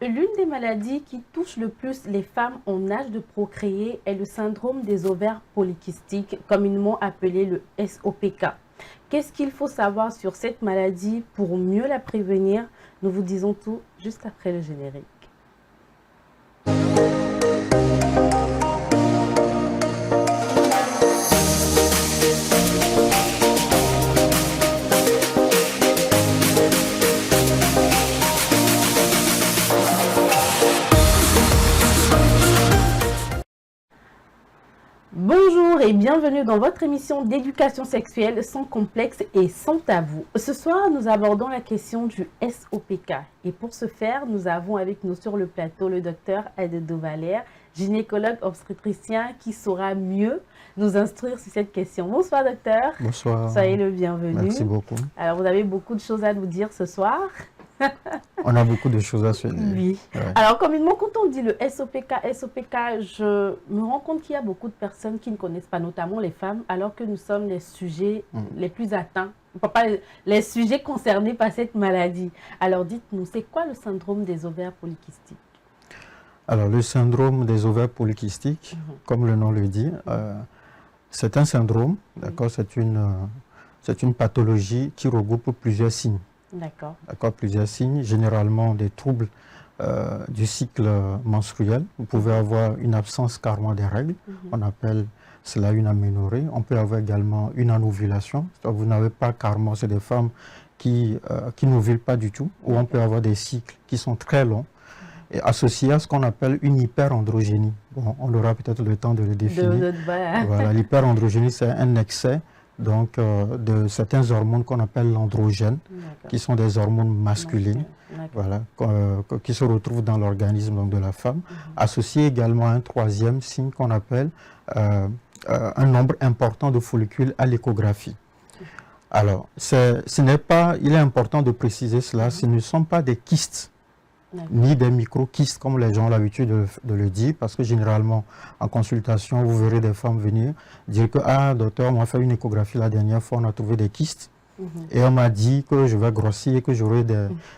L'une des maladies qui touche le plus les femmes en âge de procréer est le syndrome des ovaires polykystiques, communément appelé le SOPK. Qu'est-ce qu'il faut savoir sur cette maladie pour mieux la prévenir? Nous vous disons tout juste après le générique. Bonjour et bienvenue dans votre émission d'éducation sexuelle sans complexe et sans tabou. Ce soir, nous abordons la question du SOPK. Et pour ce faire, nous avons avec nous sur le plateau le docteur Adedo Valère, gynécologue obstétricien qui saura mieux nous instruire sur cette question. Bonsoir docteur. Bonsoir. Soyez le bienvenu. Merci beaucoup. Alors vous avez beaucoup de choses à nous dire ce soir. On a beaucoup de choses à se dire. Oui. Ouais. Alors, communément, quand on dit le SOPK, je me rends compte qu'il y a beaucoup de personnes qui ne connaissent pas, notamment les femmes, alors que nous sommes les sujets les plus atteints, pas les sujets concernés par cette maladie. Alors, dites-nous, c'est quoi le syndrome des ovaires polykystiques? Alors, le syndrome des ovaires polykystiques, comme le nom le dit, c'est un syndrome, d'accord, c'est une pathologie qui regroupe plusieurs signes. D'accord. D'accord, plusieurs signes, généralement des troubles du cycle menstruel. Vous pouvez avoir une absence carrément des règles, on appelle cela une aménorrhée. On peut avoir également une anovulation, c'est-à-dire vous n'avez pas carrément, c'est des femmes qui n'ovulent pas du tout, ou on peut avoir des cycles qui sont très longs, et associés à ce qu'on appelle une hyperandrogénie. Bon, on aura peut-être le temps de le définir. Voilà, l'hyperandrogénie, c'est un excès donc, de certaines hormones qu'on appelle l'androgène, qui sont des hormones masculines, voilà, qui se retrouvent dans l'organisme de la femme, associé également à un troisième signe qu'on appelle un nombre important de follicules à l'échographie. Alors, il est important de préciser cela, ce ne sont pas des kystes, ni des micro-kystes comme les gens ont l'habitude de le dire, parce que généralement en consultation vous verrez des femmes venir dire que ah docteur, on m'a fait une échographie la dernière fois, on a trouvé des kystes et on m'a dit que je vais grossir, que j'aurai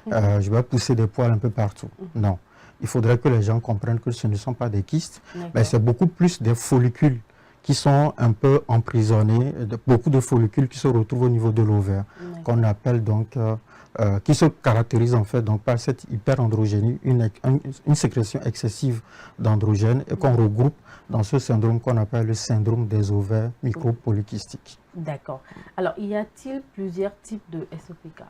je vais pousser des poils un peu partout. Non, il faudrait que les gens comprennent que ce ne sont pas des kystes, mais c'est beaucoup plus des follicules qui sont un peu emprisonnés, beaucoup de follicules qui se retrouvent au niveau de l'ovaire, qu'on appelle donc qui se caractérise en fait donc par cette hyperandrogénie, une sécrétion excessive d'androgènes et qu'on regroupe dans ce syndrome qu'on appelle le syndrome des ovaires micropolykystiques. D'accord. Alors, y a-t-il plusieurs types de SOPK?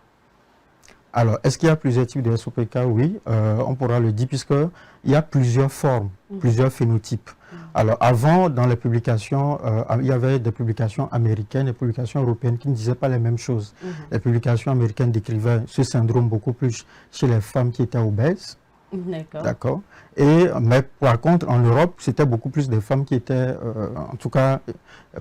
Alors, est-ce qu'il y a plusieurs types de SOPK? Oui, on pourra le dire puisqu'il y a plusieurs formes, plusieurs phénotypes. Alors, avant, dans les publications, il y avait des publications américaines et des publications européennes qui ne disaient pas les mêmes choses. Les publications américaines décrivaient ce syndrome beaucoup plus chez les femmes qui étaient obèses. D'accord. Mais par contre, en Europe, c'était beaucoup plus des femmes qui étaient, en tout cas,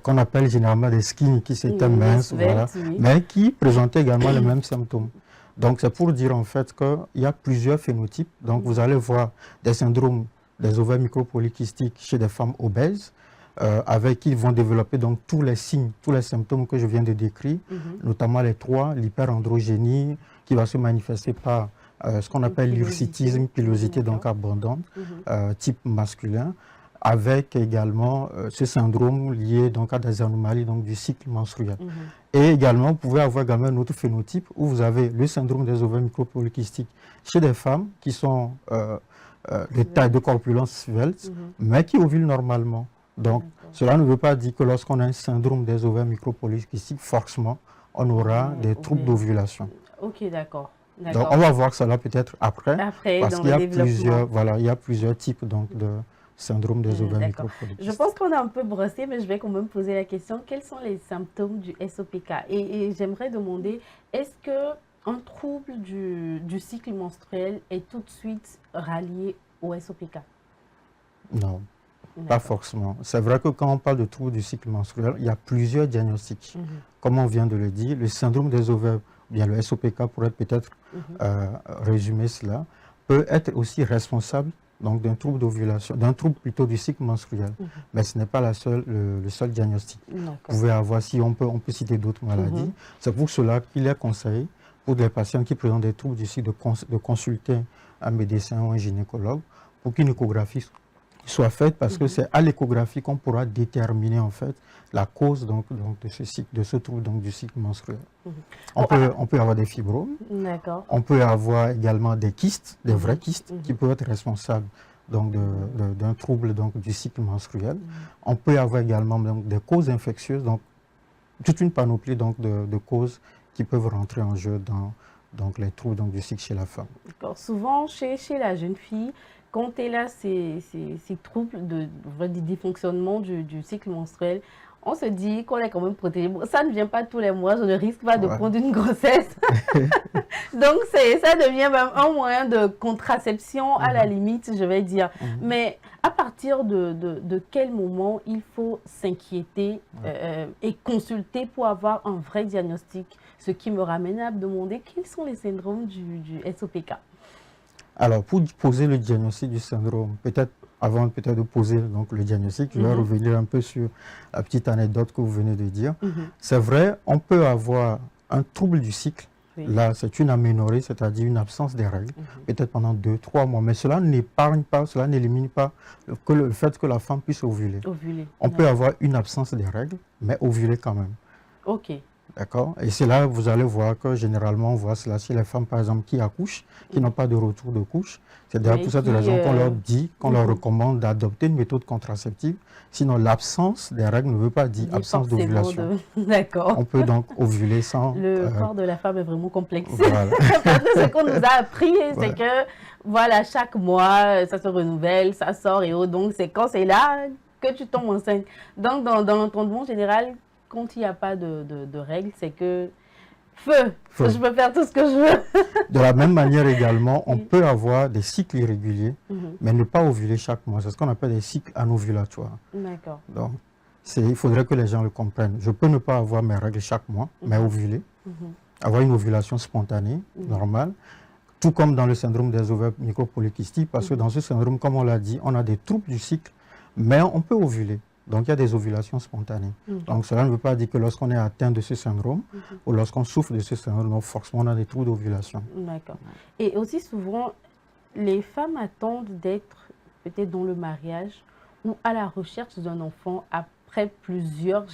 qu'on appelle généralement des skinny, qui étaient minces, voilà, mais qui présentaient également les mêmes symptômes. Donc, c'est pour dire en fait qu'il y a plusieurs phénotypes. Donc, vous allez voir des syndromes des ovaires micropolykystiques chez des femmes obèses, avec qui ils vont développer donc tous les signes, tous les symptômes que je viens de décrire, notamment les trois, l'hyperandrogénie, qui va se manifester par ce qu'on appelle l'hirsutisme, pilosité donc abondante, type masculin, avec également ce syndrome lié donc à des anomalies donc, du cycle menstruel. Et également, vous pouvez avoir également un autre phénotype où vous avez le syndrome des ovaires micropolykystiques chez des femmes qui sont de taille de corpulence svelte, mais qui ovulent normalement. Donc, cela ne veut pas dire que lorsqu'on a un syndrome des ovaires micropolykystiques, forcément, on aura des troubles d'ovulation. Ok, d'accord. Donc, on va voir cela peut-être après parce qu'il y a plusieurs, voilà, il y a plusieurs types donc, de syndrome des ovaires micropolykystiques. Je pense qu'on a un peu brossé, mais je vais quand même poser la question. Quels sont les symptômes du SOPK? Et j'aimerais demander, est-ce qu'un trouble du cycle menstruel est tout de suite rallié au SOPK? Non, pas forcément. C'est vrai que quand on parle de trouble du cycle menstruel, il y a plusieurs diagnostics. Comme on vient de le dire, le syndrome des ovaires, bien le SOPK pourrait peut-être résumer cela, peut être aussi responsable donc d'un trouble d'ovulation, d'un trouble plutôt du cycle menstruel. Mais ce n'est pas le seul diagnostic. Vous pouvez avoir, si on peut citer d'autres maladies. C'est pour cela qu'il est conseillé pour les patients qui présentent des troubles du cycle de consulter un médecin ou un gynécologue pour qu'une échographie soit faite, parce que c'est à l'échographie qu'on pourra déterminer en fait la cause donc de ce cycle, de ce trouble donc du cycle menstruel. On peut avoir des fibromes, on peut avoir également des kystes, des vrais kystes qui peuvent être responsables donc d'un trouble donc du cycle menstruel. On peut avoir également donc des causes infectieuses, donc toute une panoplie donc de causes qui peuvent rentrer en jeu dans donc les troubles donc du cycle chez la femme. Souvent chez la jeune fille, quand elle a ces troubles de dysfonctionnement du cycle menstruel, on se dit qu'on est quand même protégé. Bon, ça ne vient pas tous les mois, je ne risque pas de prendre une grossesse. Donc, ça devient même un moyen de contraception à la limite, je vais dire. Mais à partir de quel moment il faut s'inquiéter et consulter pour avoir un vrai diagnostic? Ce qui me ramène à demander quels sont les syndromes du SOPK. Alors, pour poser le diagnostic du syndrome, avant de poser donc, le diagnostic, je vais revenir un peu sur la petite anecdote que vous venez de dire. C'est vrai, on peut avoir un trouble du cycle. Là, c'est une aménorrhée, c'est-à-dire une absence des règles, peut-être pendant 2-3 mois. Mais cela n'épargne pas, cela n'élimine pas le fait que la femme puisse ovuler. On peut avoir une absence des règles, mais ovuler quand même. OK. D'accord. Et c'est là que vous allez voir que généralement, on voit cela chez les femmes, par exemple, qui accouchent, qui n'ont pas de retour de couche. C'est d'ailleurs pour cette raison qu'on leur dit, qu'on leur recommande d'adopter une méthode contraceptive. Sinon, l'absence des règles ne veut pas dire absence d'ovulation. D'accord. On peut donc ovuler sans... Le corps de la femme est vraiment complexe. Voilà. Parce que ce qu'on nous a appris, c'est que, voilà, chaque mois, ça se renouvelle, ça sort et autres. Donc, c'est quand c'est là que tu tombes enceinte. Donc, dans l'entendement général, quand il n'y a pas de règles, c'est que feu, je peux faire tout ce que je veux. De la même manière également, on peut avoir des cycles irréguliers, mais ne pas ovuler chaque mois. C'est ce qu'on appelle des cycles anovulatoires. D'accord. Donc, il faudrait que les gens le comprennent. Je peux ne pas avoir mes règles chaque mois, mais ovuler. Avoir une ovulation spontanée, normale. Tout comme dans le syndrome des ovaires micropolykystiques, parce que dans ce syndrome, comme on l'a dit, on a des troubles du cycle, mais on peut ovuler. Donc, il y a des ovulations spontanées. Donc, cela ne veut pas dire que lorsqu'on est atteint de ce syndrome ou lorsqu'on souffre de ce syndrome, forcément, on a des troubles d'ovulation. D'accord. Et aussi souvent, les femmes attendent d'être peut-être dans le mariage ou à la recherche d'un enfant après plusieurs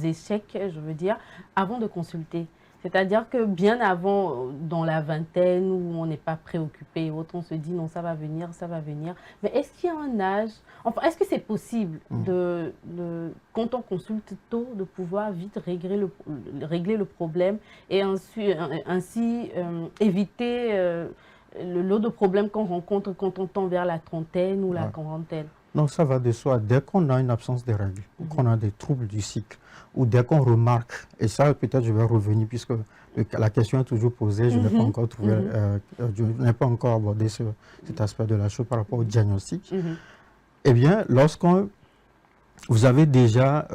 échecs, je veux dire, avant de consulter. C'est-à-dire que bien avant, dans la vingtaine, où on n'est pas préoccupé et autres, on se dit non, ça va venir, ça va venir. Mais est-ce qu'il y a un âge, enfin, est-ce que c'est possible quand on consulte tôt, de pouvoir vite régler le problème et ainsi éviter le lot de problèmes qu'on rencontre quand on tend vers la trentaine ou la quarantaine? Non, ça va de soi. Dès qu'on a une absence de règles, ou qu'on a des troubles du cycle, ou dès qu'on remarque, et ça peut-être je vais revenir puisque la question est toujours posée, je n'ai pas encore trouvé, je n'ai pas encore abordé cet aspect de la chose par rapport au diagnostic. Eh bien, vous avez déjà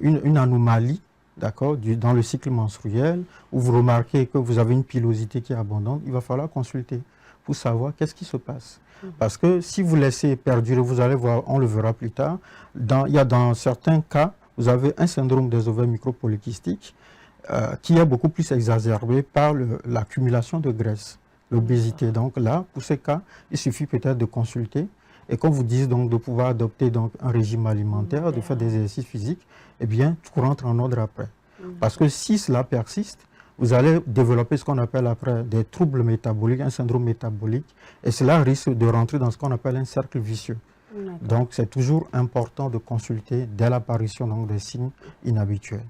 une anomalie, d'accord, dans le cycle menstruel, où vous remarquez que vous avez une pilosité qui est abondante, il va falloir consulter pour savoir qu'est-ce qui se passe. Parce que si vous laissez perdurer, vous allez voir, on le verra plus tard, dans certains cas, vous avez un syndrome des ovaires micropolykystiques qui est beaucoup plus exacerbé par l'accumulation de graisse, l'obésité. Donc là, pour ces cas, il suffit peut-être de consulter et qu'on vous dise donc de pouvoir adopter donc un régime alimentaire, de faire des exercices physiques, eh bien, tout rentre en ordre après. Parce que si cela persiste, vous allez développer ce qu'on appelle après des troubles métaboliques, un syndrome métabolique, et cela risque de rentrer dans ce qu'on appelle un cercle vicieux. Donc, c'est toujours important de consulter dès l'apparition des signes inhabituels.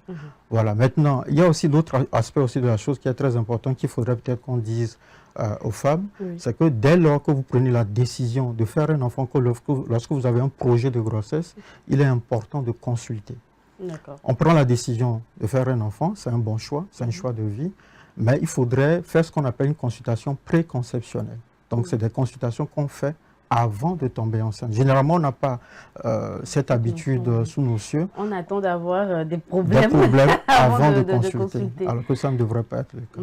Voilà. Maintenant, il y a aussi d'autres aspects aussi de la chose qui est très important, qu'il faudrait peut-être qu'on dise aux femmes, c'est que dès lors que vous prenez la décision de faire un enfant, lorsque vous avez un projet de grossesse, il est important de consulter. On prend la décision de faire un enfant, c'est un bon choix, c'est un choix de vie, mais il faudrait faire ce qu'on appelle une consultation préconceptionnelle. Donc, c'est des consultations qu'on fait avant de tomber enceinte. Généralement, on n'a pas cette habitude sous nos cieux. On attend d'avoir des problèmes, avant de consulter, alors que ça ne devrait pas être le cas.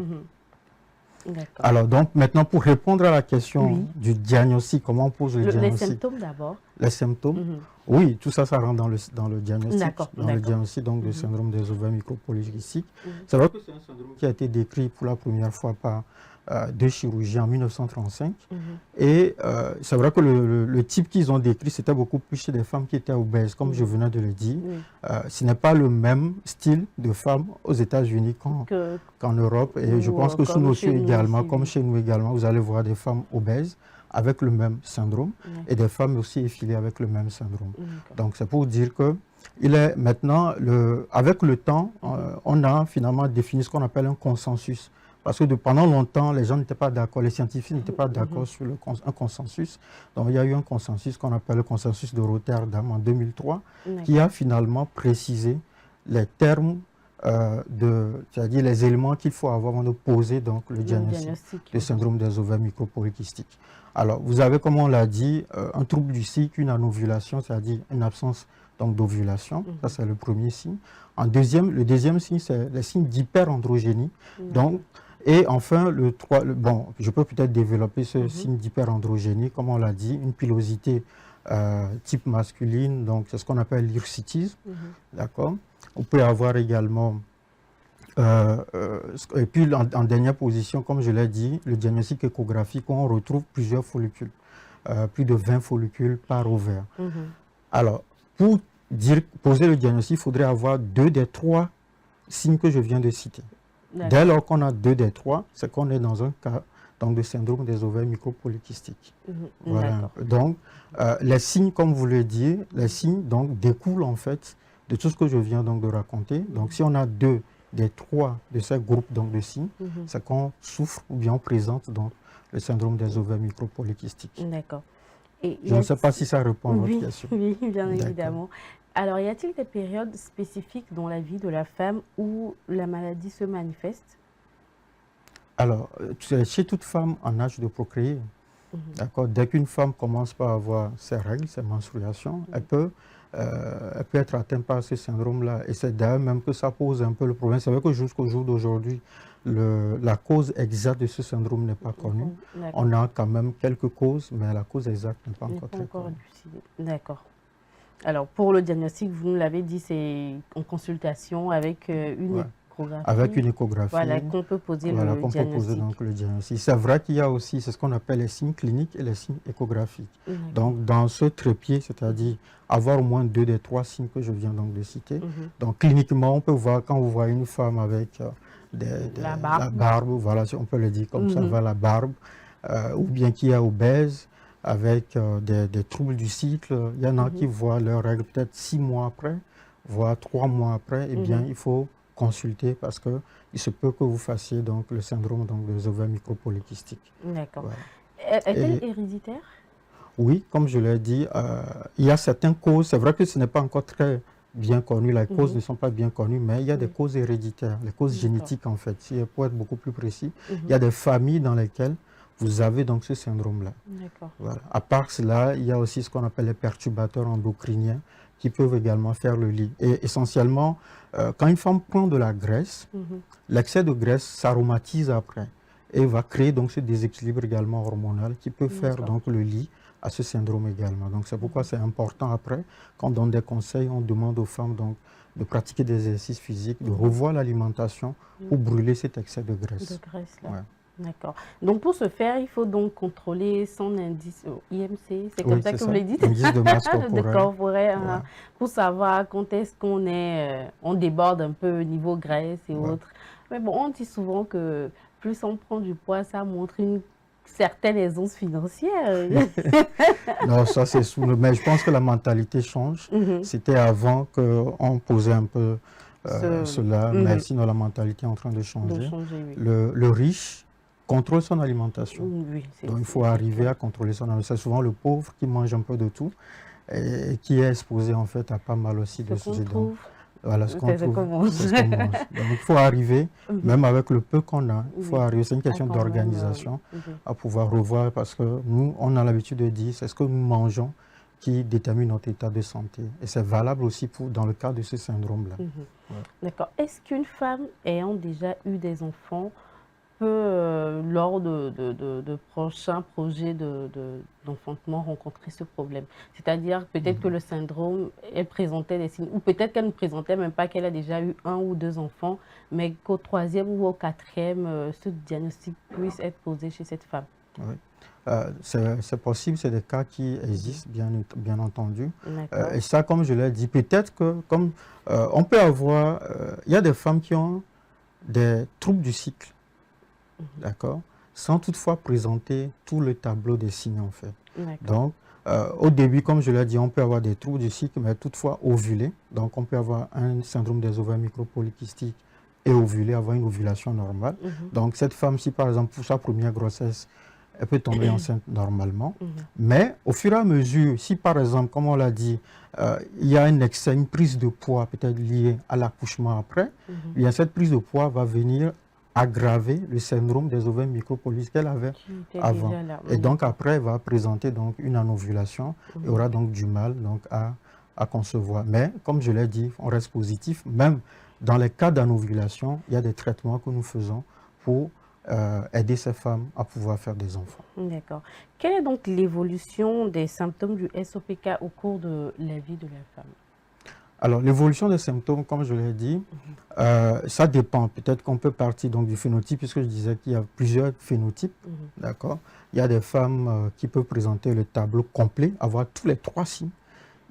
Alors, donc, maintenant, pour répondre à la question du diagnostic, comment on pose le diagnostic? Les symptômes d'abord. Les symptômes. Oui, tout ça, ça rentre dans le diagnostic. D'accord. Dans le diagnostic donc, du syndrome des ovaires micropolykystiques. C'est vrai que c'est un syndrome qui a été décrit pour la première fois par deux chirurgiens en 1935. Et c'est vrai que le type qu'ils ont décrit, c'était beaucoup plus chez des femmes qui étaient obèses, comme je venais de le dire. Ce n'est pas le même style de femmes aux États-Unis qu'en Europe. Et je pense que sous nos yeux également, comme chez nous également, vous allez voir des femmes obèses avec le même syndrome et des femmes aussi effilées avec le même syndrome. Donc c'est pour dire que il est maintenant, avec le temps, on a finalement défini ce qu'on appelle un consensus. Parce que pendant longtemps, les gens n'étaient pas d'accord, les scientifiques n'étaient pas d'accord sur un consensus. Donc il y a eu un consensus qu'on appelle le consensus de Rotterdam en 2003, qui a finalement précisé les termes, c'est-à-dire les éléments qu'il faut avoir avant de poser donc, le diagnostic du syndrome des ovaires micropolykystiques. Alors, vous avez, comme on l'a dit, un trouble du cycle, une anovulation, c'est-à-dire une absence d'ovulation. Ça, c'est le premier signe. Le deuxième signe, c'est les signes d'hyperandrogénie. Donc, et enfin, bon, je peux peut-être développer ce signe d'hyperandrogénie, comme on l'a dit, une pilosité type masculine, donc c'est ce qu'on appelle l'hirsutisme. D'accord. On peut avoir également, et puis en dernière position, comme je l'ai dit, le diagnostic échographique, où on retrouve plusieurs follicules, plus de 20 follicules par ovaire. Alors, pour poser le diagnostic, il faudrait avoir 2 des 3 signes que je viens de citer. Dès lors qu'on a 2 des 3, c'est qu'on est dans un cas donc, de syndrome des ovaires micropolykystiques. Voilà. Donc, les signes, comme vous le dites, les signes donc, découlent en fait de tout ce que je viens donc, de raconter. Donc, si on a 2 des 3 de ces groupes donc, de signes, c'est qu'on souffre ou bien on présente donc, le syndrome des ovaires micropolykystiques. D'accord. Je ne sais pas si ça répond à votre question. Oui, bien évidemment. Alors, y a-t-il des périodes spécifiques dans la vie de la femme où la maladie se manifeste? Alors, chez toute femme en âge de procréer, d'accord, dès qu'une femme commence par avoir ses règles, ses menstruations, elle peut être atteinte par ce syndrome-là. Et c'est d'ailleurs même que ça pose un peu le problème. C'est vrai que jusqu'au jour d'aujourd'hui, la cause exacte de ce syndrome n'est pas connue. On a quand même quelques causes, mais la cause exacte n'est pas encore très connue. D'accord. Alors, pour le diagnostic, vous nous l'avez dit, c'est en consultation avec une échographie. Avec une échographie. Voilà, qu'on peut poser le diagnostic. Peut poser donc le diagnostic. C'est vrai qu'il y a aussi ce qu'on appelle les signes cliniques et les signes échographiques. Donc, dans ce trépied, c'est-à-dire avoir au moins 2 des 3 signes que je viens donc de citer. Donc, cliniquement, on peut voir, quand vous voyez une femme avec la barbe, voilà, on peut le dire comme ça, la barbe, ou bien qui est obèse, avec des troubles du cycle. Il y en a qui voient leurs règles peut-être 6 mois après, voire 3 mois après. Eh bien, il faut consulter parce qu'il se peut que vous fassiez donc, le syndrome donc, des ovaires micropolykystiques. D'accord. Voilà. Est-elle héréditaire? Oui, comme je l'ai dit, il y a certaines causes. C'est vrai que ce n'est pas encore très bien connu, les causes ne sont pas bien connues, mais il y a des causes héréditaires, les causes génétiques en fait. Pour être beaucoup plus précis, il y a des familles dans lesquelles vous avez donc ce syndrome-là. Voilà. À part cela, il y a aussi ce qu'on appelle les perturbateurs endocriniens qui peuvent également faire le lit. Et essentiellement, quand une femme prend de la graisse, l'excès de graisse s'aromatise après et va créer donc ce déséquilibre également hormonal qui peut faire donc le lit à ce syndrome également. Donc c'est pourquoi c'est important après, quand on donne des conseils, on demande aux femmes donc de pratiquer des exercices physiques, de revoir l'alimentation pour brûler cet excès de graisse. D'accord. Donc, pour ce faire, il faut donc contrôler son indice IMC, c'est comme ça que vous le dites? Indice de masse corporelle. Pour savoir quand est-ce qu'on on déborde un peu au niveau graisse et autres. Mais bon, on dit souvent que plus on prend du poids, ça montre une certaine aisance financière. Non, ça c'est sous le... Mais je pense que la mentalité change. C'était avant qu'on posait un peu cela, mais sinon la mentalité est en train de changer. Le riche contrôle son alimentation. Donc il faut arriver à contrôler son alimentation. C'est souvent le pauvre qui mange un peu de tout et qui est exposé en fait à pas mal aussi de sujets. Voilà ce qu'on trouve, c'est ce qu'on mange. Donc il faut arriver, même avec le peu qu'on a, il faut arriver, c'est une question d'organisation, à pouvoir revoir, parce que nous, on a l'habitude de dire, c'est ce que nous mangeons qui détermine notre état de santé. Et c'est valable aussi dans le cas de ce syndrome-là. D'accord. Est-ce qu'une femme ayant déjà eu des enfants peut, lors de prochains projets d'enfantement, rencontrer ce problème. C'est-à-dire peut-être que le syndrome, elle présentait des signes, ou peut-être qu'elle ne présentait même pas qu'elle a déjà eu 1 ou 2 enfants, mais qu'au 3e ou au 4e, ce diagnostic puisse être posé chez cette femme. Oui. C'est possible, c'est des cas qui existent, bien entendu. Et ça, comme je l'ai dit, peut-être que, comme on peut avoir, il y a des femmes qui ont des troubles du cycle, d'accord, sans toutefois présenter tout le tableau des signes, en fait. Donc, au début, comme je l'ai dit, on peut avoir des troubles du cycle, mais toutefois ovulés. Donc, on peut avoir un syndrome des ovaires micropolykystiques et ovulé, avoir une ovulation normale. Donc, cette femme, si par exemple, pour sa première grossesse, elle peut tomber enceinte normalement. Mais au fur et à mesure, si par exemple, comme on l'a dit, il y a un excès, une prise de poids peut-être liée à l'accouchement après, bien cette prise de poids va venir aggraver le syndrome des ovaires micropolykystiques qu'elle avait avant. Et donc après, elle va présenter donc une anovulation et aura donc du mal donc, à concevoir. Mais comme je l'ai dit, on reste positif. Même dans les cas d'anovulation, il y a des traitements que nous faisons pour aider ces femmes à pouvoir faire des enfants. D'accord. Quelle est donc l'évolution des symptômes du SOPK au cours de la vie de la femme? Alors, l'évolution des symptômes, comme je l'ai dit, ça dépend. Peut-être qu'on peut partir donc, du phénotype, puisque je disais qu'il y a plusieurs phénotypes. D'accord. Il y a des femmes qui peuvent présenter le tableau complet, avoir tous les 3 signes.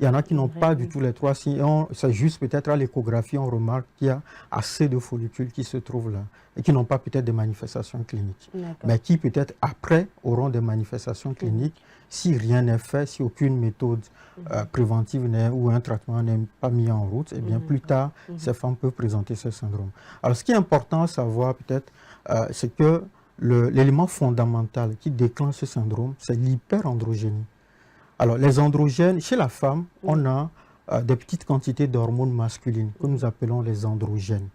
Il y en a qui n'ont pas du tout les 3 signes. C'est juste peut-être à l'échographie, on remarque qu'il y a assez de follicules qui se trouvent là et qui n'ont pas peut-être des manifestations cliniques. Mais qui peut-être après auront des manifestations cliniques si rien n'est fait, si aucune méthode préventive ou un traitement n'est pas mis en route. Et bien plus tard, ces femmes peuvent présenter ce syndrome. Alors ce qui est important à savoir peut-être, c'est que l'élément fondamental qui déclenche ce syndrome, c'est l'hyperandrogénie. Alors, les androgènes, chez la femme, on a des petites quantités d'hormones masculines que nous appelons les androgènes.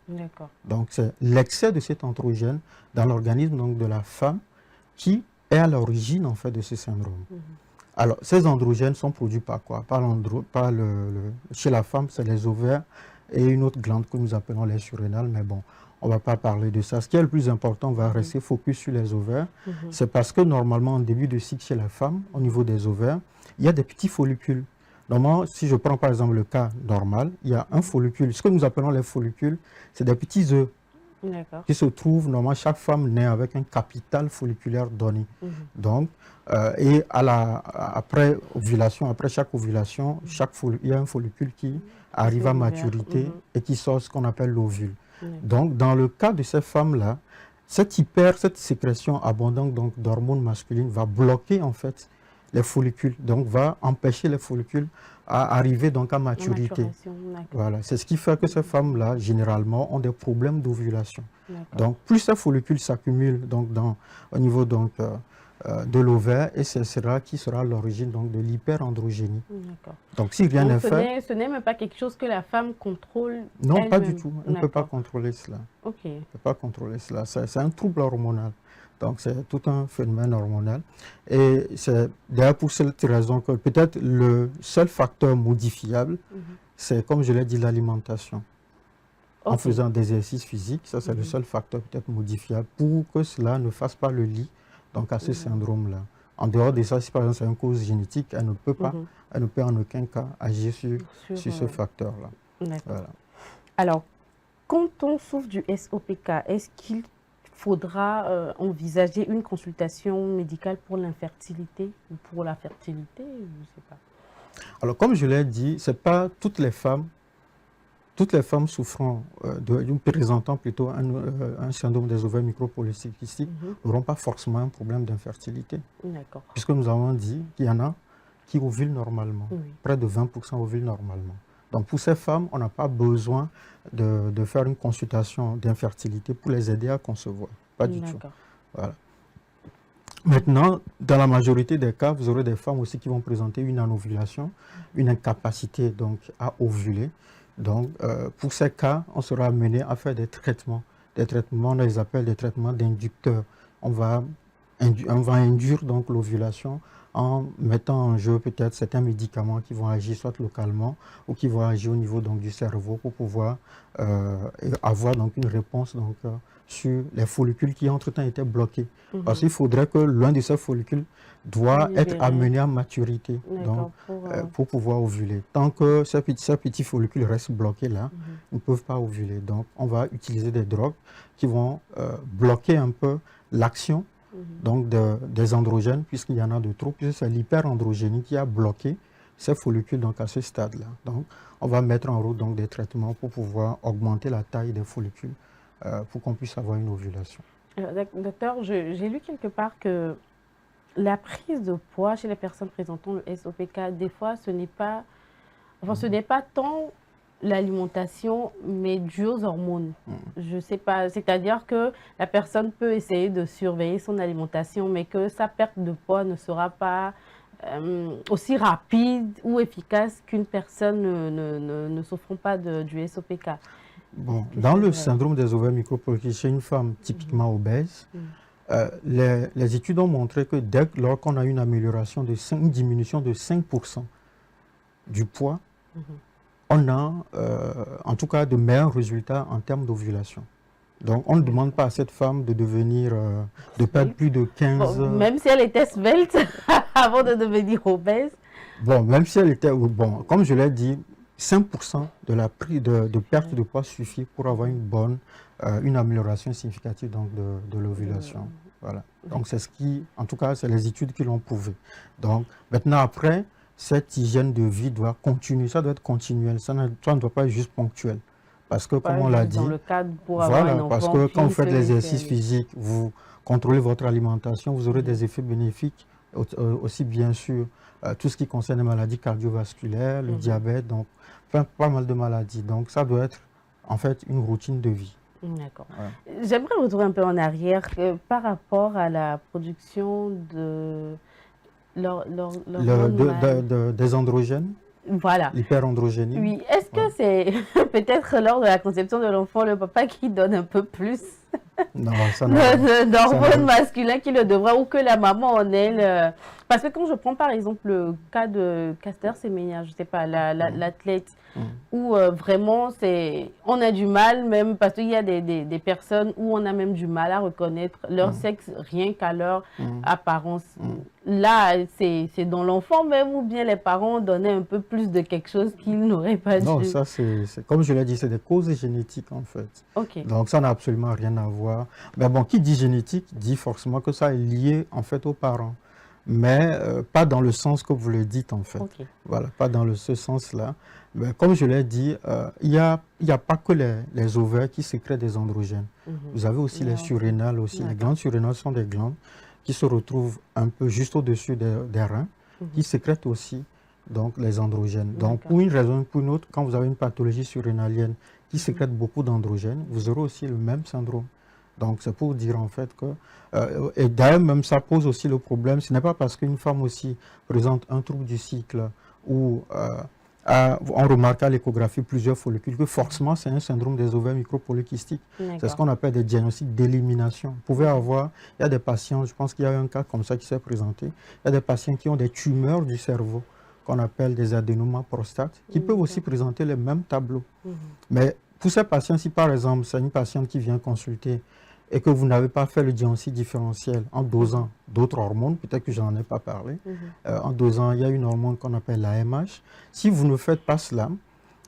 Donc, c'est l'excès de cet androgène dans l'organisme de la femme qui est à l'origine en fait de ce syndrome. Alors, ces androgènes sont produits par quoi? Chez la femme, c'est les ovaires et une autre glande que nous appelons les surrénales, mais bon, on ne va pas parler de ça. Ce qui est le plus important, on va rester focus sur les ovaires. C'est parce que normalement, en début de cycle chez la femme, au niveau des ovaires, il y a des petits follicules. Normalement, si je prends par exemple le cas normal, il y a un follicule. Ce que nous appelons les follicules, c'est des petits œufs qui se trouvent. Normalement, chaque femme naît avec un capital folliculaire donné. Donc, et après ovulation, après chaque ovulation, il y a un follicule qui arrive à maturité et qui sort ce qu'on appelle l'ovule. Donc, dans le cas de ces femmes-là, cette sécrétion abondante d'hormones masculines va bloquer en fait les follicules, donc va empêcher les follicules à arriver donc à maturité. Voilà, c'est ce qui fait que ces femmes-là, généralement, ont des problèmes d'ovulation. Donc, plus ces follicules s'accumulent au niveau de l'ovaire, et c'est cela qui sera l'origine de l'hyperandrogénie. Donc, si rien n'est fait... Ce n'est même pas quelque chose que la femme contrôle. Non, pas du tout. On ne peut pas contrôler cela. On ne peut pas contrôler cela. C'est un trouble hormonal. Donc, c'est tout un phénomène hormonal. Et c'est d'ailleurs pour cette raison que peut-être le seul facteur modifiable, c'est, comme je l'ai dit, l'alimentation. En faisant des exercices physiques, ça c'est le seul facteur peut-être modifiable pour que cela ne fasse pas le lit donc à ce syndrome-là. En dehors de ça, si par exemple c'est une cause génétique, elle ne peut pas, elle ne peut en aucun cas agir sur ce facteur-là. Voilà. Alors, quand on souffre du SOPK, est-ce qu'il faudra envisager une consultation médicale pour l'infertilité ou pour la fertilité? Je ne sais pas. Alors, comme je l'ai dit, ce n'est pas toutes les femmes souffrant, présentant plutôt un syndrome des ovaires micropolykystiques n'auront pas forcément un problème d'infertilité. Puisque nous avons dit qu'il y en a qui ovulent normalement. Près de 20% ovulent normalement. Donc pour ces femmes, on n'a pas besoin de faire une consultation d'infertilité pour les aider à concevoir. Pas du tout. Voilà. Maintenant, dans la majorité des cas, vous aurez des femmes aussi qui vont présenter une anovulation, une incapacité donc à ovuler. Donc, pour ces cas, on sera amené à faire des traitements. On les appelle des traitements d'inducteurs. On va induire donc l'ovulation en mettant en jeu peut-être certains médicaments qui vont agir soit localement ou qui vont agir au niveau donc, du cerveau pour pouvoir avoir donc, une réponse donc, sur les follicules qui entre-temps étaient bloqués. Parce qu'il faudrait que l'un de ces follicules doit être amené à maturité donc, pour pouvoir ovuler. Tant que ces petits follicules restent bloqués là, ils ne peuvent pas ovuler. Donc, on va utiliser des drogues qui vont bloquer un peu l'action donc des androgènes, puisqu'il y en a de trop, puisque c'est l'hyperandrogénie qui a bloqué ces follicules donc, à ce stade-là. Donc, on va mettre en route donc, des traitements pour pouvoir augmenter la taille des follicules pour qu'on puisse avoir une ovulation. Docteur, j'ai lu quelque part que la prise de poids chez les personnes présentant le SOPK, des fois, ce n'est pas tant l'alimentation, mais dû aux hormones. Je ne sais pas, c'est-à-dire que la personne peut essayer de surveiller son alimentation, mais que sa perte de poids ne sera pas aussi rapide ou efficace qu'une personne ne souffrant pas du SOPK. Bon, dans le syndrome des ovaires micropolykystiques, chez une femme typiquement obèse, les études ont montré que lors qu'on a une amélioration, une diminution de 5% du poids, on a en tout cas de meilleurs résultats en termes d'ovulation. Donc on ne demande pas à cette femme de devenir, de perdre plus de 15... Bon, même si elle était svelte avant de devenir obèse. Bon, même si elle était... Bon, comme je l'ai dit, 5% de perte de poids suffit pour avoir une amélioration significative donc, de l'ovulation. Voilà. Donc c'est ce qui, en tout cas, c'est les études qui l'ont prouvé. Donc maintenant après, cette hygiène de vie doit continuer, ça doit être continuel, ça ne doit pas être juste ponctuel. Parce que comme on l'a dit, parce que quand vous faites l'exercice physique, vous contrôlez votre alimentation, vous aurez des effets bénéfiques, aussi bien sûr tout ce qui concerne les maladies cardiovasculaires, le diabète, donc pas mal de maladies. Donc ça doit être en fait une routine de vie. D'accord. Ouais. J'aimerais retourner un peu en arrière par rapport à la production des androgènes. Voilà. L'hyperandrogénie. Oui. Est-ce que c'est peut-être lors de la conception de l'enfant, le papa qui donne un peu plus d'hormones masculins qui le devra, ou que la maman en elle parce que quand je prends par exemple le cas de Caster Semenya, je ne sais pas, l'athlète, où vraiment on a du mal, même parce qu'il y a des personnes où on a même du mal à reconnaître leur sexe rien qu'à leur apparence. Là, c'est dans l'enfant même, ou bien les parents donnaient un peu plus de quelque chose qu'ils n'auraient pas dû. Non, ça c'est, comme je l'ai dit, c'est des causes génétiques en fait. Okay. Donc ça n'a absolument rien à voir. Mais bon, qui dit génétique dit forcément que ça est lié en fait aux parents. Mais pas dans le sens que vous le dites en fait. Okay. Voilà, pas dans ce sens-là. Mais comme je l'ai dit, il y a pas que les ovaires qui sécrètent des androgènes. Vous avez aussi les surrénales aussi. Les glandes surrénales sont des glandes qui se retrouvent un peu juste au-dessus des reins, qui sécrètent aussi donc, les androgènes. Donc pour une raison ou pour une autre, quand vous avez une pathologie surrénalienne qui sécrète beaucoup d'androgènes, vous aurez aussi le même syndrome. Donc c'est pour dire en fait que, et d'ailleurs même ça pose aussi le problème, ce n'est pas parce qu'une femme aussi présente un trouble du cycle ou on remarque à l'échographie plusieurs follicules que forcément c'est un syndrome des ovaires micropolykystiques. C'est ce qu'on appelle des diagnostics d'élimination. Vous pouvez avoir, il y a des patients, je pense qu'il y a un cas comme ça qui s'est présenté, il y a des patients qui ont des tumeurs du cerveau qu'on appelle des adénomas prostates, qui peuvent aussi présenter les mêmes tableaux. Mais pour ces patients, si par exemple c'est une patiente qui vient consulter et que vous n'avez pas fait le diagnostic différentiel en dosant d'autres hormones, peut-être que je n'en ai pas parlé, en dosant, il y a une hormone qu'on appelle la MH. Si vous ne faites pas cela,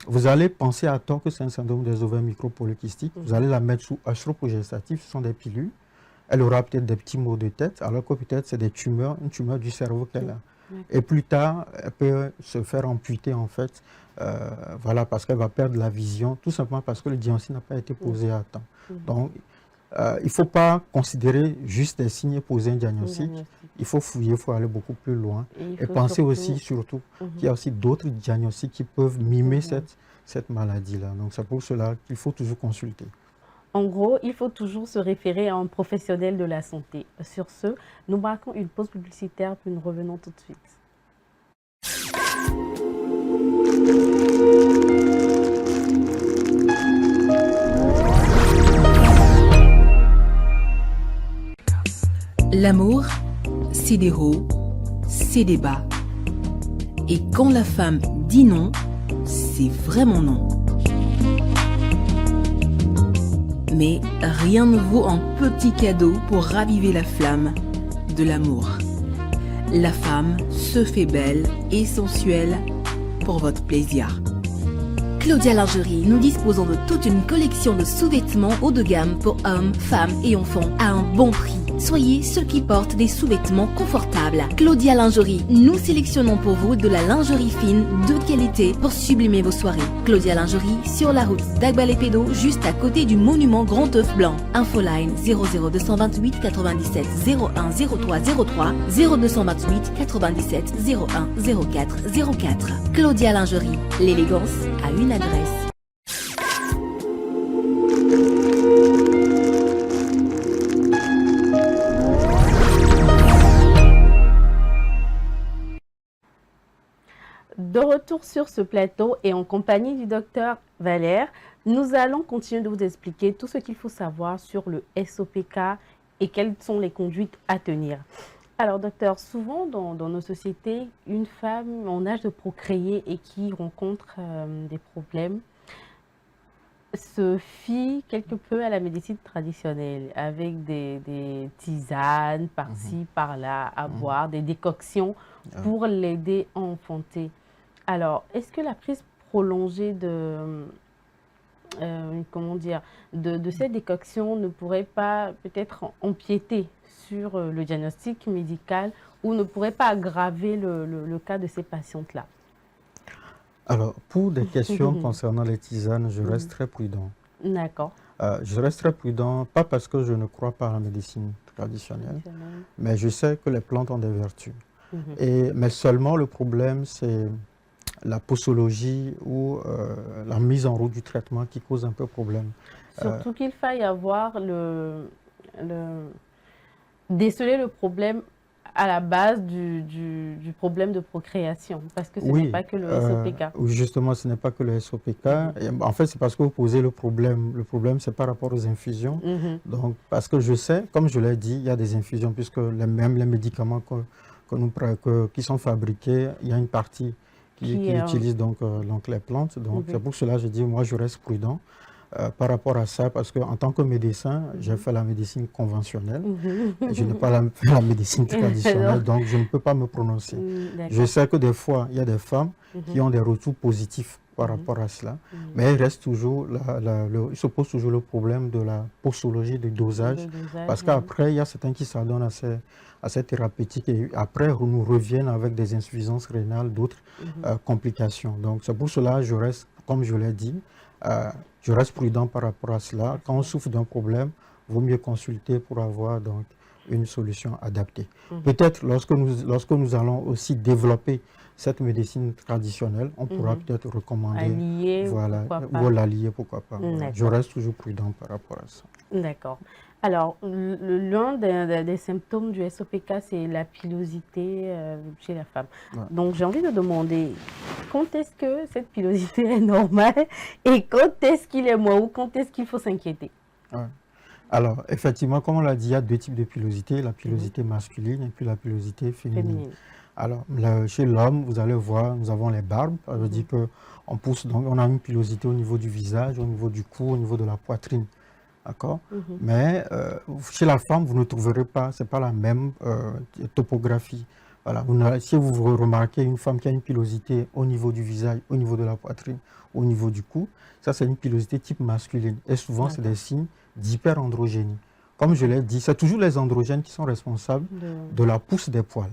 vous allez penser à tort que c'est un syndrome des ovaires micropolykystiques. Vous allez la mettre sous œstrogestatif, ce sont des pilules. Elle aura peut-être des petits maux de tête, alors que peut-être c'est des tumeurs, une tumeur du cerveau qu'elle a. Et plus tard, elle peut se faire amputer en fait, voilà, parce qu'elle va perdre la vision, tout simplement parce que le diagnostic n'a pas été posé à temps. Donc, il ne faut pas considérer juste des signes et poser un diagnostic. Il faut fouiller, il faut aller beaucoup plus loin. Et penser aussi, surtout, qu'il y a aussi d'autres diagnostics qui peuvent mimer cette maladie-là. Donc, c'est pour cela qu'il faut toujours consulter. En gros, il faut toujours se référer à un professionnel de la santé. Sur ce, nous marquons une pause publicitaire, puis nous revenons tout de suite. L'amour, c'est des hauts, c'est des bas. Et quand la femme dit non, c'est vraiment non. Mais rien ne vaut un petit cadeau pour raviver la flamme de l'amour. La femme se fait belle et sensuelle pour votre plaisir. Claudia Lingerie, nous disposons de toute une collection de sous-vêtements haut de gamme pour hommes, femmes et enfants à un bon prix. Soyez ceux qui portent des sous-vêtements confortables. Claudia Lingerie, nous sélectionnons pour vous de la lingerie fine de qualité pour sublimer vos soirées. Claudia Lingerie, sur la route d'Agbalépédo, juste à côté du monument Grand œuf blanc. Infoline 00228 97 01 03 03 0228 97 01 04 04. Claudia Lingerie, l'élégance à une adresse. De retour sur ce plateau et en compagnie du docteur Valère, nous allons continuer de vous expliquer tout ce qu'il faut savoir sur le SOPK et quelles sont les conduites à tenir. Alors docteur, souvent dans nos sociétés, une femme en âge de procréer et qui rencontre des problèmes se fie quelque peu à la médecine traditionnelle avec des tisanes par-ci, par-là, à boire, des décoctions pour l'aider à enfanter. Alors, est-ce que la prise prolongée comment dire, de cette décoction ne pourrait pas peut-être empiéter sur le diagnostic médical ou ne pourrait pas aggraver le cas de ces patientes-là? Alors, pour des questions concernant les tisanes, je reste très prudent. D'accord. Je reste très prudent, pas parce que je ne crois pas à la médecine traditionnelle, mais je sais que les plantes ont des vertus. Mais seulement le problème, c'est la posologie ou la mise en route du traitement qui cause un peu problème. Surtout qu'il faille avoir déceler le problème à la base du problème de procréation, parce que ce n'est pas que le SOPK. Oui, justement, ce n'est pas que le SOPK. En fait, c'est parce que vous posez le problème. Le problème, c'est par rapport aux infusions. Donc, parce que je sais, comme je l'ai dit, il y a des infusions, puisque même les médicaments qui sont fabriqués, il y a une partie qui utilise donc les plantes. Donc, c'est pour cela que je dis, moi, je reste prudent. Par rapport à ça, parce qu'en tant que médecin, j'ai fait la médecine conventionnelle, je n'ai pas fait la médecine traditionnelle, donc je ne peux pas me prononcer. Je sais que des fois, il y a des femmes qui ont des retours positifs par rapport à cela, mais il reste toujours, il se pose toujours le problème de la posologie, du dosage, parce qu'après, il y a certains qui s'adonnent à cette thérapeutique et après nous reviennent avec des insuffisances rénales, d'autres complications. Donc c'est pour cela que je reste, comme je l'ai dit, je reste prudent par rapport à cela. Quand on souffre d'un problème, il vaut mieux consulter pour avoir donc une solution adaptée. Peut-être lorsque nous allons aussi développer cette médecine traditionnelle, on pourra peut-être recommander, l'allier, pourquoi pas. Je reste toujours prudent par rapport à ça. D'accord. Alors, l'un des symptômes du SOPK, c'est la pilosité chez la femme. Donc, j'ai envie de demander, quand est-ce que cette pilosité est normale et quand est-ce qu'il est moins ou quand est-ce qu'il faut s'inquiéter? Alors, effectivement, comme on l'a dit, il y a deux types de pilosité, la pilosité masculine et puis la pilosité féminine. Alors, chez l'homme, vous allez voir, nous avons les barbes, ça veut dire qu'on pousse, donc on a une pilosité au niveau du visage, au niveau du cou, au niveau de la poitrine. D'accord. Mais chez la femme, vous ne trouverez pas, ce n'est pas la même topographie. Voilà. Si vous remarquez une femme qui a une pilosité au niveau du visage, au niveau de la poitrine, au niveau du cou, ça c'est une pilosité type masculine. Et souvent, c'est des signes d'hyperandrogénie. Comme je l'ai dit, c'est toujours les androgènes qui sont responsables de la pousse des poils.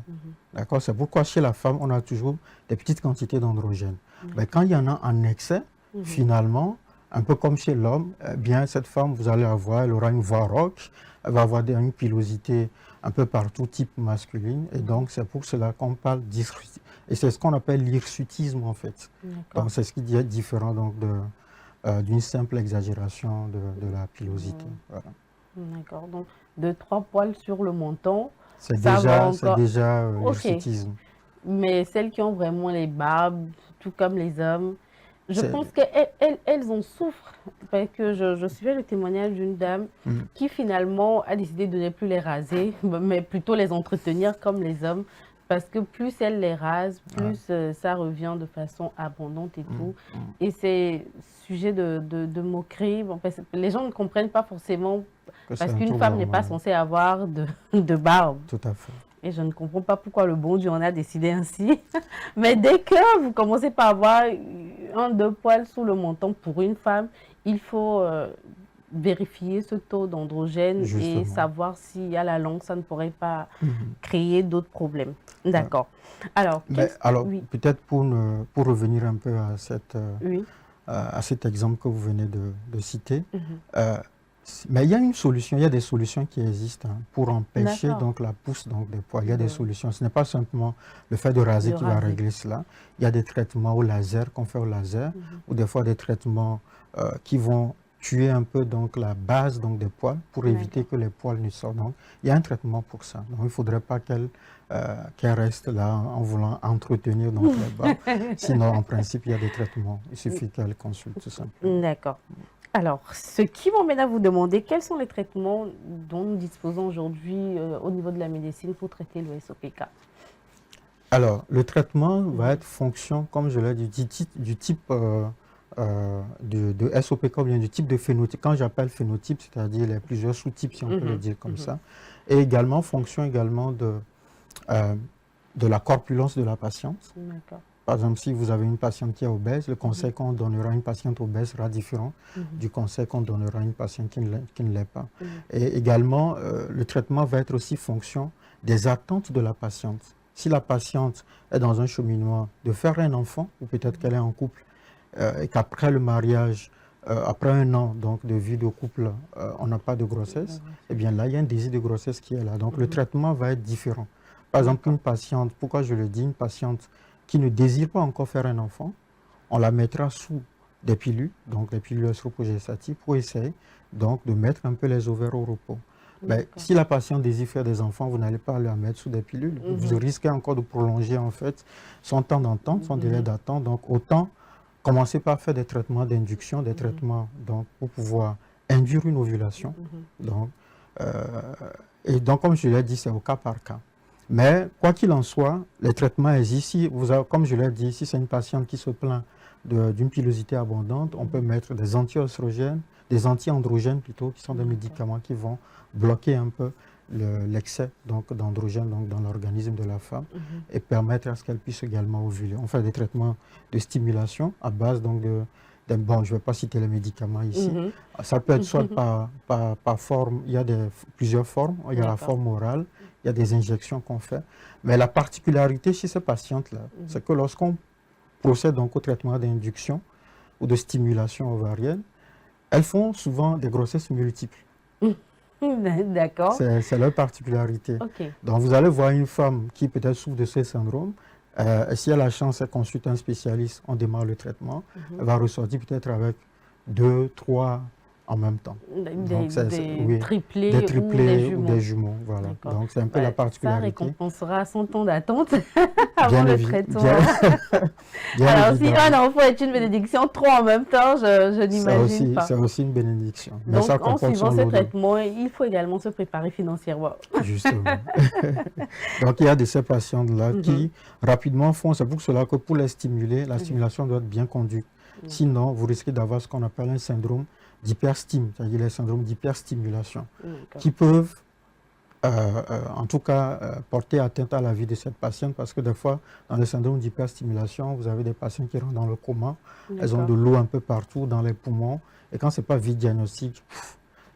D'accord. C'est pourquoi chez la femme, on a toujours des petites quantités d'androgènes. Mais quand il y en a en excès, finalement, un peu comme chez l'homme, eh bien, cette femme, vous allez avoir, elle aura une voix rauque, elle va avoir une pilosité un peu partout, type masculine. Et donc, c'est pour cela qu'on parle d'hirsutisme. Et c'est ce qu'on appelle l'hirsutisme, en fait. Donc, c'est ce qui est différent d'une simple exagération de la pilosité. Voilà. D'accord. Donc, 2-3 poils sur le menton, c'est déjà l'hirsutisme. Mais celles qui ont vraiment les barbes, tout comme les hommes, je pense qu'elles en souffrent, parce que je suivais le témoignage d'une dame qui finalement a décidé de ne plus les raser, mais plutôt les entretenir comme les hommes. Parce que plus elle les rase, plus ça revient de façon abondante et tout. Et c'est sujet de moquerie. Bon, parce que les gens ne comprennent pas forcément, parce qu'une femme n'est pas censée avoir de barbe. Tout à fait. Et je ne comprends pas pourquoi le bon Dieu en a décidé ainsi. Mais dès que vous commencez par avoir 1-2 poils sous le menton pour une femme, il faut vérifier ce taux d'androgène et savoir si à la longue, ça ne pourrait pas créer d'autres problèmes. D'accord. Alors, peut-être pour revenir un peu à cet exemple que vous venez de citer, mais il y a une solution, il y a des solutions qui existent pour empêcher donc la pousse des poils. Il y a des solutions. Ce n'est pas simplement le fait de raser qui va régler cela. Il y a des traitements au laser qu'on fait au laser, ou des fois des traitements qui vont tuer un peu donc la base des poils pour éviter que les poils ne sortent. Donc, il y a un traitement pour ça. Donc, il ne faudrait pas qu'elle reste là en voulant entretenir donc, les bas. Sinon, en principe, il y a des traitements. Il suffit qu'elle consulte tout simplement. D'accord. Alors, ce qui m'emmène à vous demander, quels sont les traitements dont nous disposons aujourd'hui au niveau de la médecine pour traiter le SOPK? Alors, le traitement va être fonction, comme je l'ai dit, du type de SOPK, ou bien du type de phénotype. Quand j'appelle phénotype, c'est-à-dire les plusieurs sous-types, si on peut le dire comme ça. Et également, fonction également de la corpulence de la patiente. D'accord. Par exemple, si vous avez une patiente qui est obèse, le conseil qu'on donnera à une patiente obèse sera différent du conseil qu'on donnera à une patiente qui ne l'est pas. Et également, le traitement va être aussi fonction des attentes de la patiente. Si la patiente est dans un cheminement de faire un enfant, ou peut-être qu'elle est en couple, et qu'après le mariage, après 1 an donc, de vie de couple, on n'a pas de grossesse, eh bien là, il y a un désir de grossesse qui est là. Donc le traitement va être différent. Par exemple, une patiente, pourquoi je le dis, une patiente qui ne désire pas encore faire un enfant, on la mettra sous des pilules, donc des pilules œstrogestatives, pour essayer donc de mettre un peu les ovaires au repos. Mais si la patiente désire faire des enfants, vous n'allez pas la mettre sous des pilules. Vous risquez encore de prolonger en fait son temps d'attente, son délai d'attente. Donc autant commencer par faire des traitements d'induction, des traitements donc, pour pouvoir induire une ovulation. Donc, et donc, comme je l'ai dit, c'est au cas par cas. Mais quoi qu'il en soit, les traitements existent. Si vous avez, comme je l'ai dit, si c'est une patiente qui se plaint d'une pilosité abondante, on peut mettre des anti-oestrogènes, des anti-androgènes plutôt, qui sont des médicaments qui vont bloquer un peu l'excès d'androgènes dans l'organisme de la femme et permettre à ce qu'elle puisse également ovuler. On fait des traitements de stimulation à base bon, je ne vais pas citer les médicaments ici. Ça peut être soit par forme, il y a plusieurs formes. Il y a la forme orale, il y a des injections qu'on fait. Mais la particularité chez ces patientes-là, c'est que lorsqu'on procède donc au traitement d'induction ou de stimulation ovarienne, elles font souvent des grossesses multiples. D'accord. C'est leur particularité. Donc vous allez voir une femme qui peut-être souffre de ce syndrome. Si elle a la chance, elle consulte un spécialiste, on démarre le traitement. Elle va ressortir peut-être avec 2, 3 en même temps. Des triplés ou des jumeaux. Voilà. Donc c'est un peu la particularité. Ça récompensera son temps d'attente avant le traitement. Alors si un enfant est une bénédiction, 3 en même temps, je n'imagine pas. C'est aussi une bénédiction. Mais donc ça en suivant ce traitement, il faut également se préparer financièrement. Justement. Donc il y a de ces patientes-là qui rapidement font, c'est pour cela que pour les stimuler, la stimulation doit être bien conduite. Sinon, vous risquez d'avoir ce qu'on appelle un syndrome d'hyperstime, c'est-à-dire les syndromes d'hyperstimulation, qui peuvent, en tout cas, porter atteinte à la vie de cette patiente, parce que des fois, dans le syndrome d'hyperstimulation, vous avez des patients qui rentrent dans le coma, elles ont de l'eau un peu partout dans les poumons, et quand ce n'est pas vite diagnostic,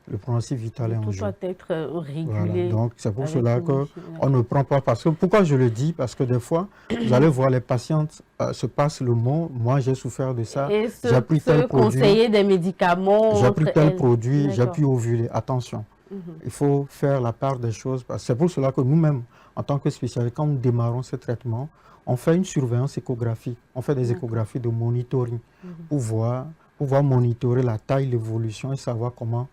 le pronostic vital est en jeu. Tout doit être régulé. Voilà. Donc, c'est pour cela qu'on ne prend pas. Parce que, pourquoi je le dis? Parce que des fois, vous allez voir les patientes se passent le mot, moi j'ai souffert de ça, j'ai pris tel produit. Conseiller des médicaments. J'ai pris tel produit, j'ai pu ovuler. Attention, il faut faire la part des choses. C'est pour cela que nous-mêmes, en tant que spécialistes, quand nous démarrons ce traitement, on fait une surveillance échographique. On fait des échographies de monitoring pour voir monitorer la taille, l'évolution et savoir comment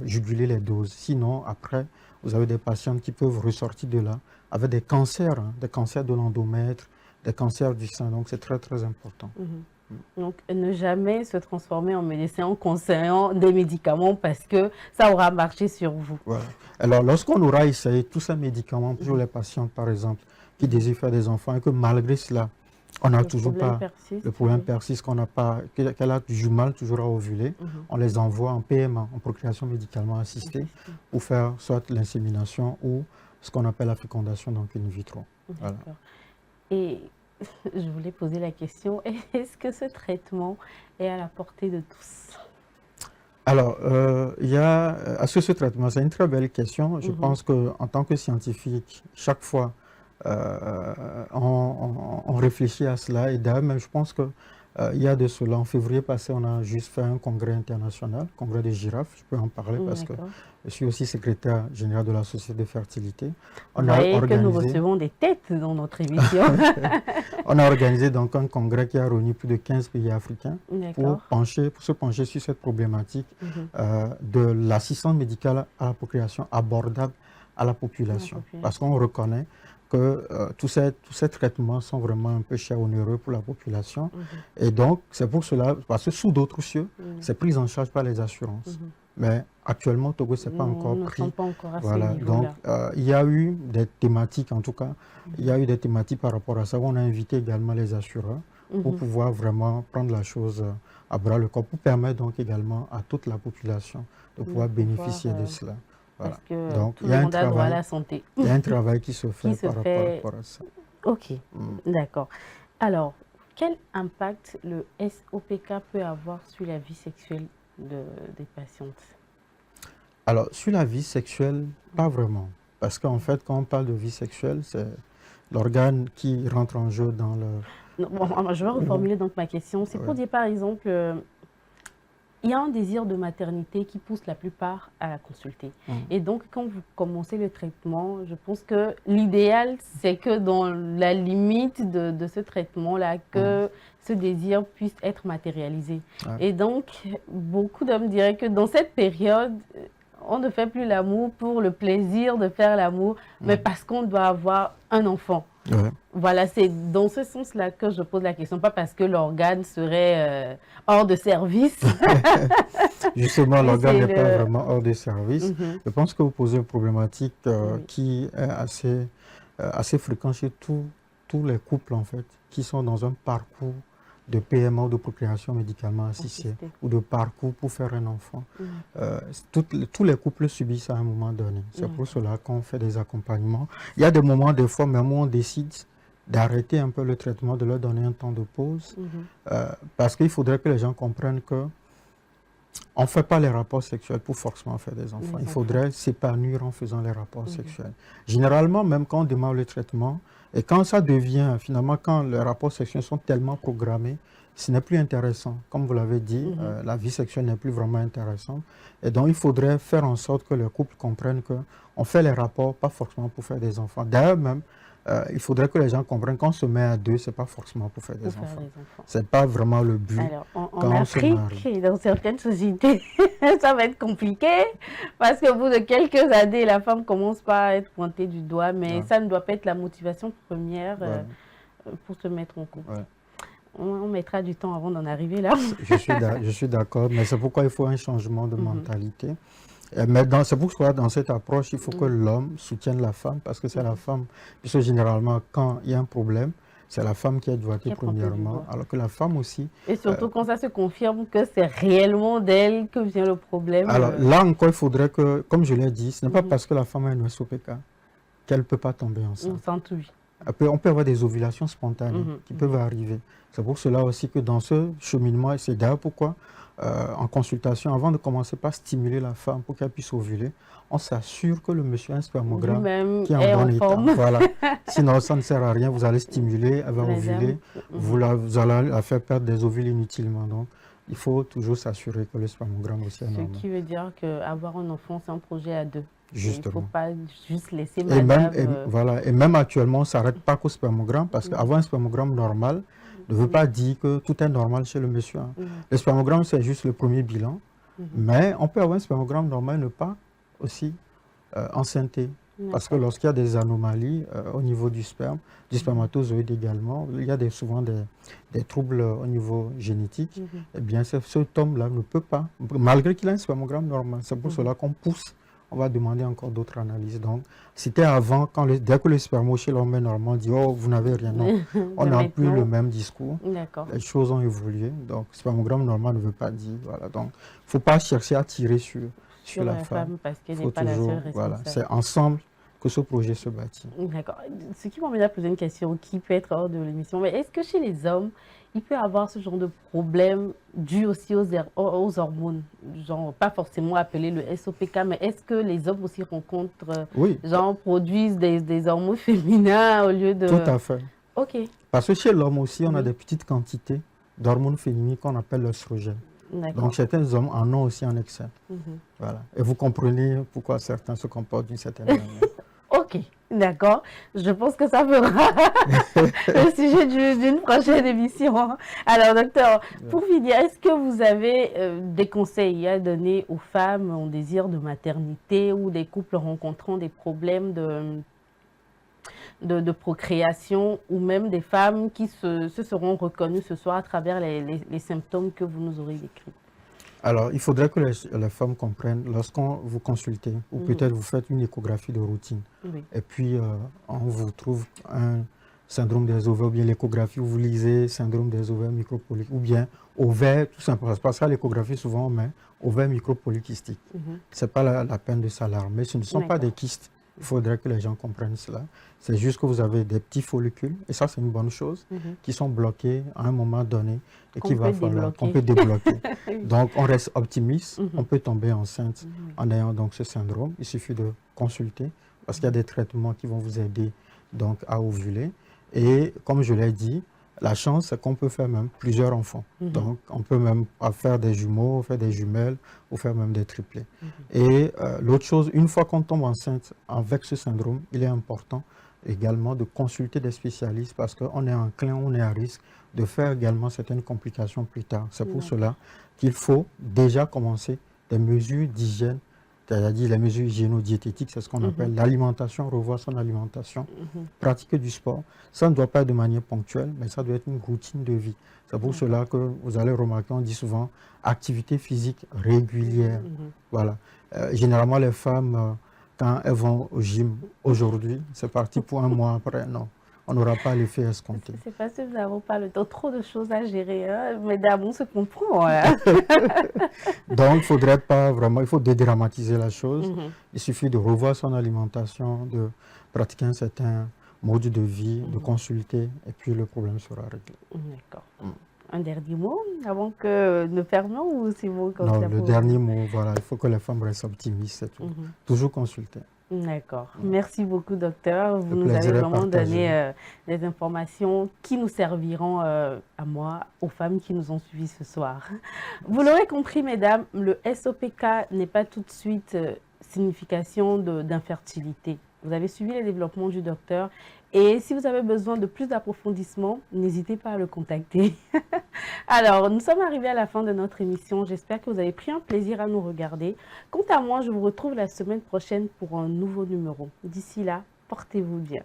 juguler les doses. Sinon, après, vous avez des patientes qui peuvent ressortir de là avec des cancers de l'endomètre, des cancers du sein. Donc, c'est très, très important. Donc, ne jamais se transformer en médecin en conseillant des médicaments parce que ça aura marché sur vous. Voilà. Alors, lorsqu'on aura essayé tous ces médicaments pour les patientes, par exemple, qui désirent faire des enfants et que malgré cela, on n'a toujours pas, le problème persiste, qu'elle a du mal toujours à ovuler. On les envoie en PMA, en procréation médicalement assistée, pour faire soit l'insémination ou ce qu'on appelle la fécondation, donc in vitro. Voilà. Et je voulais poser la question, est-ce que ce traitement est à la portée de tous? Alors, est-ce que ce traitement, c'est une très belle question. Je pense qu'en tant que scientifique, chaque fois, on réfléchit à cela. Et d'ailleurs, même je pense que il y a de cela, en février passé, on a juste fait un congrès international, congrès des girafes, je peux en parler parce que je suis aussi secrétaire général de la Société de fertilité. Vous voyez que nous recevons des têtes dans notre émission. On a organisé donc un congrès qui a réuni plus de 15 pays africains pour se pencher sur cette problématique de l'assistance médicale à la procréation abordable à la population. Parce qu'on reconnaît que tous ces traitements sont vraiment un peu chers, onéreux pour la population. Et donc, c'est pour cela, parce que sous d'autres cieux, c'est pris en charge par les assurances. Mais actuellement, Togo, ce n'est pas encore pris. Pas encore à voilà, donc il y a eu des thématiques, en tout cas, il y a eu des thématiques par rapport à ça. On a invité également les assureurs pour pouvoir vraiment prendre la chose à bras le corps, pour permettre donc également à toute la population de pouvoir bénéficier de cela. Voilà. Parce que donc, tout le monde a droit à la santé. Il y a un travail qui se fait par rapport à ça. Ok, d'accord. Alors, quel impact le SOPK peut avoir sur la vie sexuelle des patientes? Alors, sur la vie sexuelle, pas vraiment. Parce qu'en fait, quand on parle de vie sexuelle, c'est l'organe qui rentre en jeu dans le... Non, bon, je vais reformuler donc ma question. C'est pour dire, par exemple... il y a un désir de maternité qui pousse la plupart à la consulter. Et donc, quand vous commencez le traitement, je pense que l'idéal, c'est que dans la limite de ce traitement-là, que ce désir puisse être matérialisé. Et donc, beaucoup d'hommes diraient que dans cette période, on ne fait plus l'amour pour le plaisir de faire l'amour, mais parce qu'on doit avoir un enfant. Voilà, c'est dans ce sens-là que je pose la question, pas parce que l'organe serait hors de service. Justement, l'organe n'est pas vraiment hors de service. Je pense que vous posez une problématique qui est assez fréquente chez tous les couples, en fait, qui sont dans un parcours de PMA ou de procréation médicalement assistée ou de parcours pour faire un enfant. Tous les couples subissent à un moment donné. C'est pour cela qu'on fait des accompagnements. Il y a des moments, des fois, même où on décide d'arrêter un peu le traitement, de leur donner un temps de pause, parce qu'il faudrait que les gens comprennent que on ne fait pas les rapports sexuels pour forcément faire des enfants. Il faudrait s'épanouir en faisant les rapports sexuels. Généralement, même quand on démarre le traitement, et quand ça devient, finalement, quand les rapports sexuels sont tellement programmés, ce n'est plus intéressant. Comme vous l'avez dit, la vie sexuelle n'est plus vraiment intéressante. Et donc, il faudrait faire en sorte que le couple comprenne qu'on fait les rapports, pas forcément pour faire des enfants. D'ailleurs, même, il faudrait que les gens comprennent qu'on se met à deux, ce n'est pas forcément pour faire des enfants. Ce n'est pas vraiment le but. Alors, on a appris que dans certaines sociétés, ça va être compliqué, parce qu'au bout de quelques années, la femme commence pas à être pointée du doigt, mais ça ne doit pas être la motivation première pour se mettre en couple. On mettra du temps avant d'en arriver là. Je suis d'accord, mais c'est pourquoi il faut un changement de mentalité. Mais c'est pourquoi dans cette approche, il faut que l'homme soutienne la femme, parce que c'est la femme, puisque généralement, quand il y a un problème, c'est la femme qui est doigtée premièrement, alors que la femme aussi... Et surtout quand ça se confirme que c'est réellement d'elle que vient le problème. Alors là encore, il faudrait que, comme je l'ai dit, ce n'est pas parce que la femme a une SOPK qu'elle ne peut pas tomber enceinte. On peut avoir des ovulations spontanées qui peuvent arriver. C'est pour cela aussi que dans ce cheminement, et c'est d'ailleurs pourquoi, en consultation, avant de commencer par stimuler la femme pour qu'elle puisse ovuler, on s'assure que le monsieur a un spermogramme qui est en bon état. Voilà. Sinon, ça ne sert à rien. Vous allez stimuler, elle va ovuler, vous allez la faire perdre des ovules inutilement. Donc, il faut toujours s'assurer que le spermogramme aussi est normal. Ce qui veut dire qu'avoir un enfant, c'est un projet à deux. Justement. Il ne faut pas juste laisser madame... Et même actuellement, on ne s'arrête pas qu'au spermogramme, parce qu'avoir un spermogramme normal ne veut pas dire que tout est normal chez le monsieur. Le spermogramme, c'est juste le premier bilan, mais on peut avoir un spermogramme normal et ne pas aussi enceinter. Parce que lorsqu'il y a des anomalies au niveau du sperme, du spermatozoïde également, il y a souvent des troubles au niveau génétique, eh bien cet homme-là ne peut pas, malgré qu'il a un spermogramme normal. C'est pour cela qu'on pousse on va demander encore d'autres analyses. Donc, c'était avant, dès que le spermo chez l'homme est normal, dit, oh, vous n'avez rien. Non, on n'a plus le même discours. Les choses ont évolué. Donc, spermogramme normal ne veut pas dire. Voilà. Donc, il ne faut pas chercher à tirer sur la femme. Parce qu'elle n'est pas la seule responsable. Voilà, c'est ensemble que ce projet se bâtit. D'accord. Ce qui m'emmène à poser une question qui peut être hors de l'émission. Mais est-ce que chez les hommes, il peut y avoir ce genre de problème dû aussi aux hormones, genre pas forcément appelé le SOPK, mais est-ce que les hommes aussi rencontrent, genre produisent des hormones féminins au lieu de... Tout à fait. Ok. Parce que chez l'homme aussi, on a des petites quantités d'hormones féminines qu'on appelle l'œstrogène. Donc certains hommes en ont aussi en excès. Voilà. Et vous comprenez pourquoi certains se comportent d'une certaine manière. Ok, d'accord. Je pense que ça fera le sujet d'une prochaine émission. Alors, docteur, pour finir, est-ce que vous avez des conseils à donner aux femmes en désir de maternité ou des couples rencontrant des problèmes de procréation ou même des femmes qui se seront reconnues ce soir à travers les symptômes que vous nous aurez décrits? Alors, il faudrait que les femmes comprennent, lorsqu'on vous consultez, ou peut-être vous faites une échographie de routine, et puis on vous trouve un syndrome des ovaires, ou bien l'échographie, vous lisez syndrome des ovaires micropolyques, ou bien ovaire, tout simplement, parce qu'à l'échographie, souvent on met ovaire micropolykystiques. Ce n'est pas la peine de s'alarmer, ce ne sont pas des kystes. Il faudrait que les gens comprennent cela. C'est juste que vous avez des petits follicules, et ça c'est une bonne chose, qui sont bloqués à un moment donné et qu'il va falloir qu'on peut débloquer. Donc on reste optimiste, on peut tomber enceinte en ayant donc ce syndrome. Il suffit de consulter parce qu'il y a des traitements qui vont vous aider donc à ovuler. Et comme je l'ai dit, la chance, c'est qu'on peut faire même plusieurs enfants. Donc, on peut même faire des jumeaux, faire des jumelles, ou faire même des triplés. Et l'autre chose, une fois qu'on tombe enceinte avec ce syndrome, il est important également de consulter des spécialistes parce qu'on est enclin, on est à risque de faire également certaines complications plus tard. C'est pour cela qu'il faut déjà commencer des mesures d'hygiène, c'est-à-dire les mesures hygiéno-diététiques, c'est ce qu'on appelle l'alimentation, revoir son alimentation, pratiquer du sport. Ça ne doit pas être de manière ponctuelle, mais ça doit être une routine de vie. C'est pour cela que vous allez remarquer, on dit souvent activité physique régulière. Voilà. Généralement, les femmes, quand elles vont au gym aujourd'hui, c'est parti pour un mois après, non. On n'aura pas l'effet escompté. C'est parce que nous n'avons pas le temps, trop de choses à gérer. Hein? Mesdames, on se comprend. Hein? Donc, il faudrait pas vraiment, il faut dédramatiser la chose. Il suffit de revoir son alimentation, de pratiquer un certain mode de vie, de consulter, et puis le problème sera réglé. D'accord. Un dernier mot avant que nous fermions ou c'est vous comme ça? Non, le dernier mot, voilà, il faut que les femmes restent optimistes, c'est tout. Toujours consulter. D'accord. Merci beaucoup, docteur. Vous nous avez vraiment donné des informations qui nous serviront à moi, aux femmes qui nous ont suivis ce soir. Vous l'aurez compris, mesdames, le SOPK n'est pas tout de suite signification d'infertilité. Vous avez suivi les développements du docteur et si vous avez besoin de plus d'approfondissement, n'hésitez pas à le contacter. Alors, nous sommes arrivés à la fin de notre émission. J'espère que vous avez pris un plaisir à nous regarder. Quant à moi, je vous retrouve la semaine prochaine pour un nouveau numéro. D'ici là, portez-vous bien.